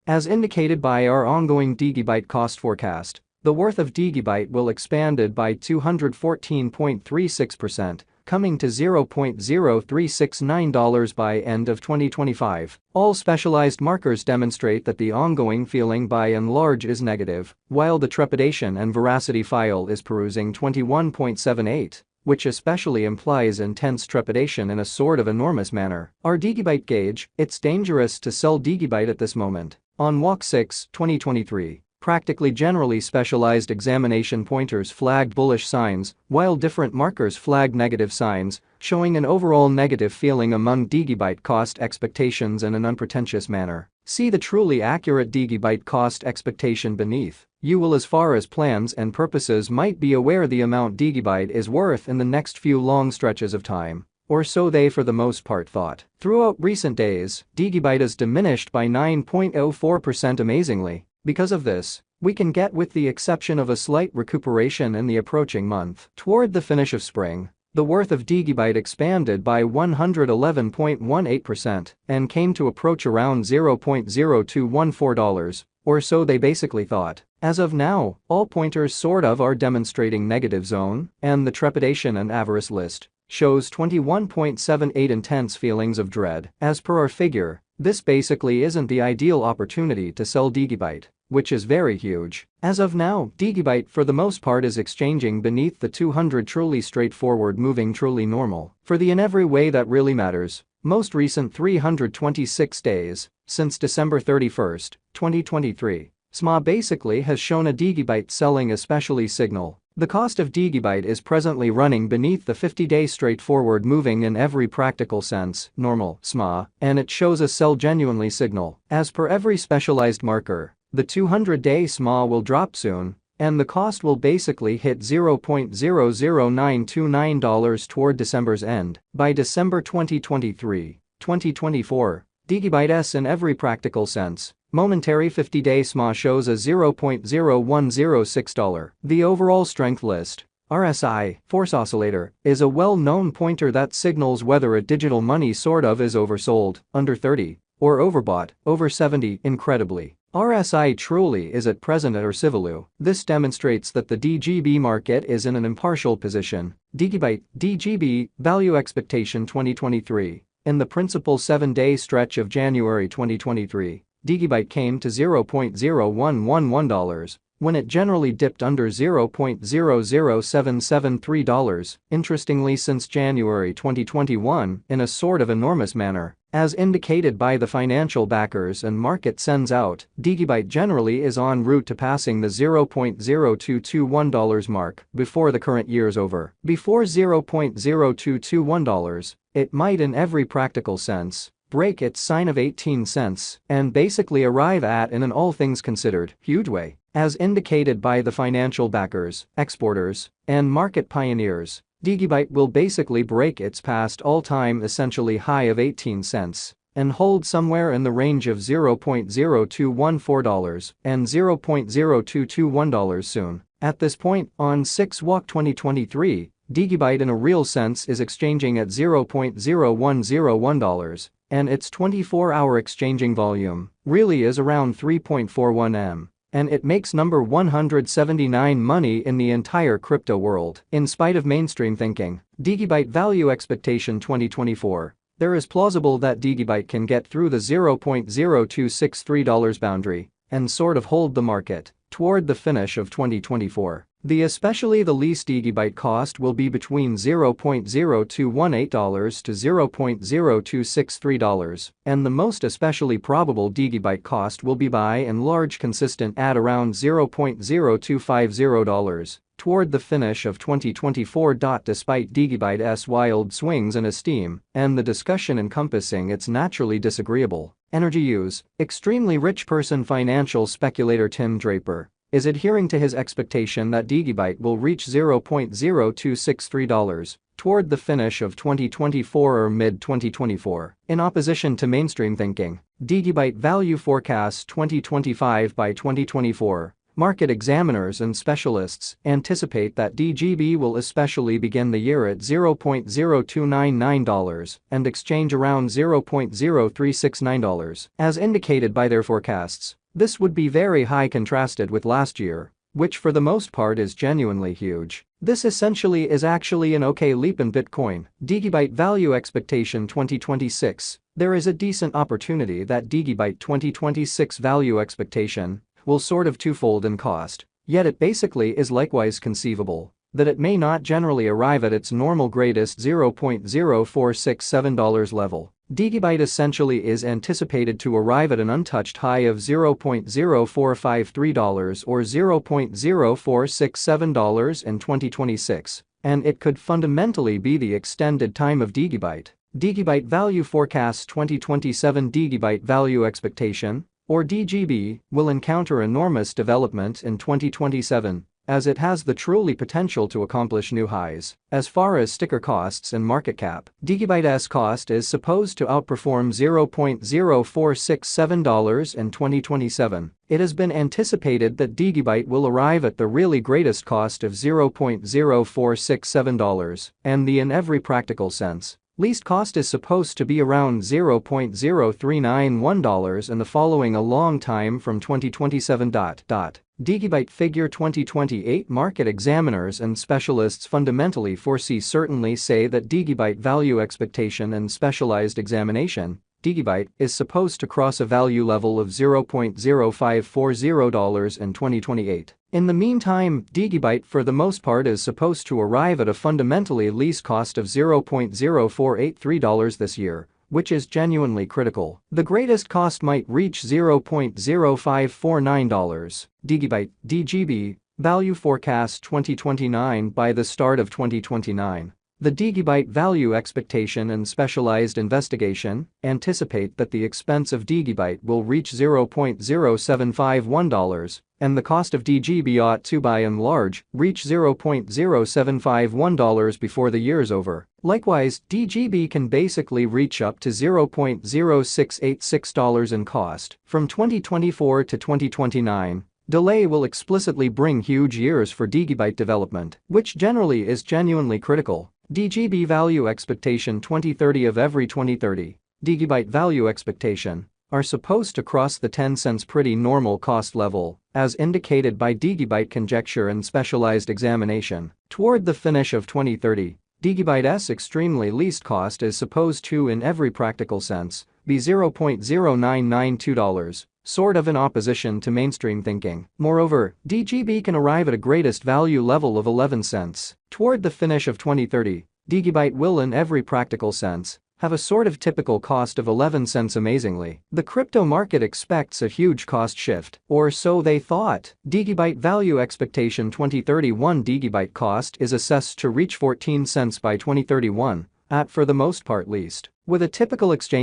As indicated by our ongoing DIGIBYTE cost forecast, the worth of DIGIBYTE will expanded by 214.36%, coming to $0.0369 by end of 2025. All specialized markers demonstrate that the ongoing feeling by and large is negative, while the trepidation and veracity file is perusing 21.78, which especially implies intense trepidation in a sort of enormous manner. Our DIGIBYTE gauge, it's dangerous to sell DIGIBYTE at this moment. On walk 6, 2023. Practically generally specialized examination pointers flagged bullish signs, while different markers flagged negative signs, showing an overall negative feeling among DIGIBYTE cost expectations in an unpretentious manner. See the truly accurate DIGIBYTE cost expectation beneath. You will, as far as plans and purposes, might be aware the amount DIGIBYTE is worth in the next few long stretches of time. Or so they for the most part thought. Throughout recent days, DIGIBYTE is diminished by 9.04% amazingly. Because of this, we can get, with the exception of a slight recuperation in the approaching month toward the finish of spring, the worth of DIGIBYTE expanded by 111.18% and came to approach around $0.0214, or so they basically thought. As of now, all pointers sort of are demonstrating negative zone, and the trepidation and avarice list shows 21.78 intense feelings of dread. As per our figure, this basically isn't the ideal opportunity to sell DIGIBYTE, which is very huge. As of now, DIGIBYTE for the most part is exchanging beneath the 200 truly straightforward moving truly normal. For the in every way that really matters, most recent 326 days, since December 31st, 2023, SMA basically has shown a DIGIBYTE selling especially signal. The cost of DIGIBYTE is presently running beneath the 50-day straightforward moving in every practical sense, normal, SMA, and it shows a sell genuinely signal. As per every specialized marker, the 200-day SMA will drop soon, and the cost will basically hit $0.00929 toward December's end. By December 2023, 2024, DIGIBYTE in every practical sense, momentary 50-day SMA shows a $0.0106. The overall strength list, RSI, force oscillator, is a well-known pointer that signals whether a digital money sort of is oversold, under 30, or overbought, over 70. Incredibly, RSI truly is at present at or Civilu. This demonstrates that the DGB market is in an impartial position. DIGIBYTE, DGB, value expectation 2023. In the principal 7-day stretch of January 2023, DIGIBYTE came to $0.0111, when it generally dipped under $0.00773. Interestingly, since January 2021, in a sort of enormous manner. As indicated by the financial backers and market sends out, DIGIBYTE generally is en route to passing the $0.0221 mark before the current year's over. Before $0.0221, it might in every practical sense break its sign of 18 cents and basically arrive at, in an all things considered, huge way. As indicated by the financial backers, exporters, and market pioneers, DIGIBYTE will basically break its past all-time essentially high of 18 cents and hold somewhere in the range of $0.0214 and $0.0221 soon. At this point, on 6 walk 2023, DIGIBYTE in a real sense is exchanging at $0.0101, and its 24-hour exchanging volume really is around 3.41 M. And it makes number 179 money in the entire crypto world. In spite of mainstream thinking, DIGIBYTE value expectation 2024, there is plausible that DIGIBYTE can get through the $0.0263 boundary and sort of hold the market toward the finish of 2024. Especially the least DIGIBYTE cost will be between $0.0218 to $0.0263, and the most especially probable DIGIBYTE cost will be by and large consistent at around $0.0250 toward the finish of 2024. Despite DIGIBYTE's wild swings in esteem and the discussion encompassing its naturally disagreeable energy use, extremely rich person financial speculator Tim Draper is adhering to his expectation that DIGIBYTE will reach $0.0263 toward the finish of 2024 or mid-2024. In opposition to mainstream thinking, DIGIBYTE value forecasts 2025 by 2024 Market examiners and specialists anticipate that DGB will especially begin the year at $0.0299 and exchange around $0.0369. As indicated by their forecasts, this would be very high contrasted with last year, which for the most part is genuinely huge. This essentially is actually an okay leap in Bitcoin. DIGIBYTE Value Expectation 2026. There is a decent opportunity that DIGIBYTE 2026 value expectation will sort of twofold in cost, yet it basically is likewise conceivable that it may not generally arrive at its normal greatest $0.0467 level. DIGIBYTE essentially is anticipated to arrive at an untouched high of $0.0453 or $0.0467 in 2026, and it could fundamentally be the extended time of DIGIBYTE. DIGIBYTE Value Forecast 2027. DIGIBYTE Value Expectation, or DGB, will encounter enormous development in 2027, as it has the truly potential to accomplish new highs. As far as sticker costs and market cap, DIGIBYTE's cost is supposed to outperform $0.0467 in 2027. It has been anticipated that DIGIBYTE will arrive at the really greatest cost of $0.0467, and in every practical sense, least cost is supposed to be around $0.0391 in the following a long time from 2027. DIGIBYTE Figure 2028. Market examiners and specialists fundamentally certainly say that DIGIBYTE Value Expectation and Specialized Examination, DIGIBYTE, is supposed to cross a value level of $0.0540 in 2028. In the meantime, DIGIBYTE for the most part is supposed to arrive at a fundamentally least cost of $0.0483 this year, which is genuinely critical. The greatest cost might reach $0.0549. DIGIBYTE DGB Value Forecast 2029. By the start of 2029, the DIGIBYTE Value Expectation and Specialized Investigation anticipate that the expense of DIGIBYTE will reach $0.0751, and the cost of DGB ought to by and large reach $0.0751 before the year's over. Likewise, DGB can basically reach up to $0.0686 in cost. From 2024 to 2029, delay will explicitly bring huge years for DIGIBYTE development, which generally is genuinely critical. DGB Value Expectation 2030. Of every 2030, DIGIBYTE Value Expectation are supposed to cross the 10 cents pretty normal cost level, as indicated by DIGIBYTE Conjecture and Specialized Examination. Toward the finish of 2030, DIGIBYTE's extremely least cost is supposed to, in every practical sense, be $0.0992, sort of in opposition to mainstream thinking. Moreover, DGB can arrive at a greatest value level of 11 cents. Toward the finish of 2030, DIGIBYTE will, in every practical sense, have a sort of typical cost of 11 cents. Amazingly, the crypto market expects a huge cost shift, or so they thought. DIGIBYTE Value Expectation 2031. DIGIBYTE cost is assessed to reach 14 cents by 2031, at for the most part least, with a typical exchange